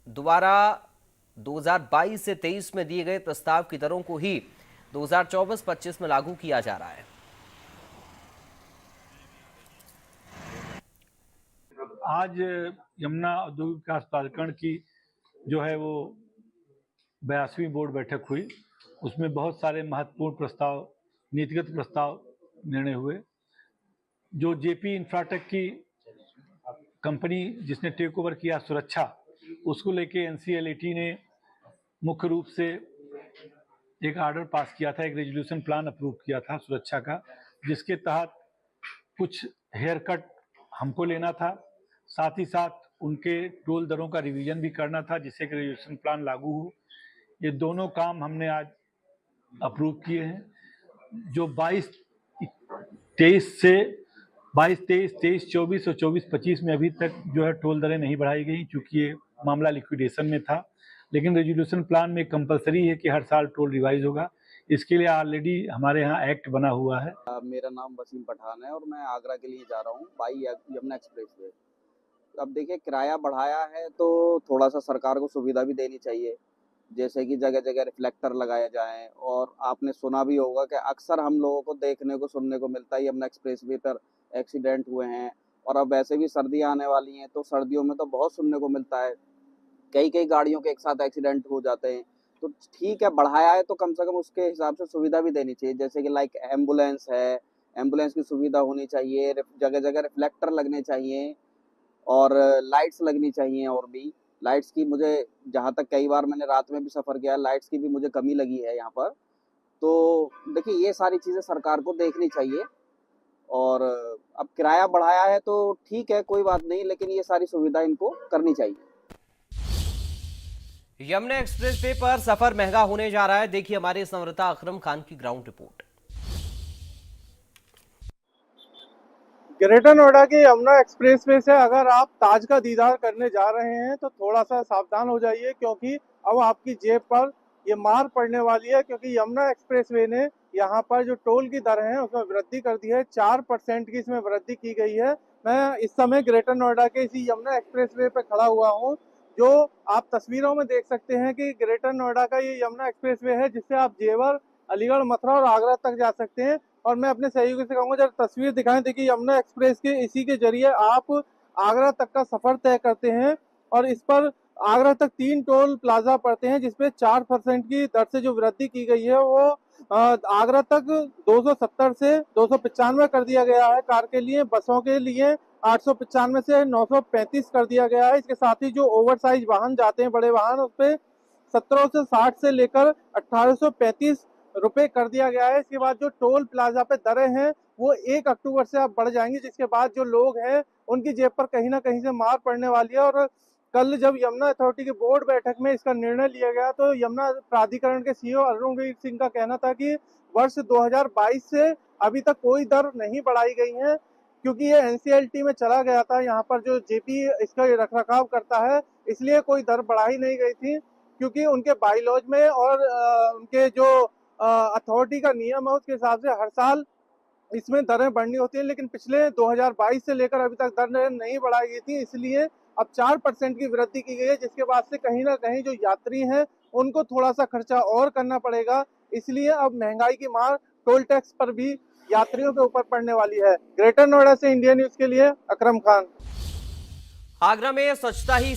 दोबारा 2022 से 23 में दिए गए प्रस्ताव की दरों को ही 2024-25 में लागू किया जा रहा है। आज यमुना औद्योगिक विकास प्राधिकरण की जो है वो 82वीं बोर्ड बैठक हुई। उसमें बहुत सारे महत्वपूर्ण प्रस्ताव, नीतिगत प्रस्ताव निर्णय हुए। जो जेपी इंफ्राटेक की कंपनी जिसने टेक ओवर किया सुरक्षा, उसको लेके एनसीएलएटी ने मुख्य रूप से एक आर्डर पास किया था, एक रेजोल्यूशन प्लान अप्रूव किया था सुरक्षा का, जिसके तहत कुछ हेयर कट हमको लेना था, साथ ही साथ उनके टोल दरों का रिवीजन भी करना था जिससे कि रेजोल्यूशन प्लान लागू हो। ये दोनों काम हमने आज अप्रूव किए हैं। जो 22-23 से 22-23-24 और 24-25 में अभी तक जो है टोल दरें नहीं बढ़ाई गई, क्योंकि ये मामला लिक्विडेशन में था। लेकिन रेजोल्यूशन प्लान में कंपलसरी है कि हर साल टोल रिवाइज होगा। इसके लिए ऑलरेडी हमारे यहाँ एक्ट बना हुआ है। मेरा नाम वसीम पठान है और मैं आगरा के लिए जा रहा हूँ बाई यमुना एक्सप्रेस वे। अब देखिए, किराया बढ़ाया है तो थोड़ा सा सरकार को सुविधा भी देनी चाहिए, जैसे कि जगह जगह रिफ्लेक्टर लगाए जाएं। और आपने सुना भी होगा कि अक्सर हम लोगों को देखने को सुनने को मिलता है यमुना एक्सप्रेस वे पर एक्सीडेंट हुए हैं। और अब वैसे भी सर्दियाँ आने वाली हैं तो सर्दियों में तो बहुत सुनने को मिलता है, कई कई गाड़ियों के एक साथ एक्सीडेंट हो जाते हैं। तो ठीक है, बढ़ाया है तो कम से कम उसके हिसाब से सुविधा भी देनी चाहिए, जैसे कि लाइक एम्बुलेंस है, एम्बुलेंस की सुविधा होनी चाहिए, जगह जगह रिफ्लेक्टर लगने चाहिए और लाइट्स लगनी चाहिए। और भी लाइट्स की मुझे, जहाँ तक कई बार मैंने रात में भी सफ़र किया, लाइट्स की भी मुझे कमी लगी है यहाँ पर। तो देखिए, ये सारी चीज़ें सरकार को देखनी चाहिए। और अब किराया बढ़ाया है तो ठीक है, कोई बात नहीं, लेकिन ये सारी सुविधा इनको करनी चाहिए। यमुना एक्सप्रेस वे पर सफर महंगा होने जा रहा है। देखिए हमारे संवाददाता अकरम खान की ग्राउंड रिपोर्ट। ग्रेटर नोएडा के यमुना एक्सप्रेसवे से अगर आप ताज का दीदार करने जा रहे हैं तो थोड़ा सा सावधान हो जाइए, क्योंकि अब आपकी जेब पर ये मार पड़ने वाली है। क्योंकि यमुना एक्सप्रेसवे ने यहाँ पर जो टोल की दर है उसमें वृद्धि कर दी है, 4% की इसमें वृद्धि की गई है। मैं इस समय ग्रेटर नोएडा के इसी यमुना एक्सप्रेसवे पे खड़ा हुआ हूँ, जो आप तस्वीरों में देख सकते हैं कि ग्रेटर नोएडा का ये यमुना एक्सप्रेसवे है, जिससे आप जेवर, अलीगढ़, मथुरा और आगरा तक जा सकते हैं। और मैं अपने सहयोगी से कहूंगा जरा तस्वीर दिखाएं। देखिए, यमुना एक्सप्रेस के इसी के जरिए आप आगरा तक का सफर तय करते हैं और इस पर आगरा तक 3 टोल प्लाजा पड़ते हैं, जिसपे 4% की दर से जो वृद्धि की गई है वो आगरा तक 270 से 295 कर दिया गया है कार के लिए। बसों के लिए 895 से 935 कर दिया गया है। इसके साथ ही जो ओवर साइज वाहन जाते हैं, बड़े वाहन, उस पर 1760 से लेकर 1835 रुपए कर दिया गया है। इसके बाद जो टोल प्लाजा पे दरें हैं वो 1 अक्टूबर से अब बढ़ जाएंगी, जिसके बाद जो लोग हैं उनकी जेब पर कहीं ना कहीं से मार पड़ने वाली है। और कल जब यमुना अथॉरिटी की बोर्ड बैठक में इसका निर्णय लिया गया तो यमुना प्राधिकरण के सीईओ अरुणवीर सिंह का कहना था कि वर्ष 2022 से अभी तक कोई दर नहीं बढ़ाई गई है, क्योंकि ये एनसीएलटी में चला गया था। यहाँ पर जो जेपी इसका रखरखाव करता है, इसलिए कोई दर बढ़ाई नहीं गई थी, क्योंकि उनके बाईलॉज में और उनके जो अथॉरिटी का नियम है उसके हिसाब से हर साल इसमें दरें बढ़नी होती है। लेकिन पिछले 2022 से लेकर अभी तक दरें नहीं बढ़ाई गई थी, इसलिए अब 4% की वृद्धि की गई है, जिसके बाद से कहीं ना कहीं जो यात्री हैं उनको थोड़ा सा खर्चा और करना पड़ेगा। इसलिए अब महंगाई की मार टोल टैक्स पर भी यात्रियों के ऊपर पड़ने वाली है। ग्रेटर नोएडा से इंडिया न्यूज के लिए अकरम खान। आगरा में स्वच्छता ही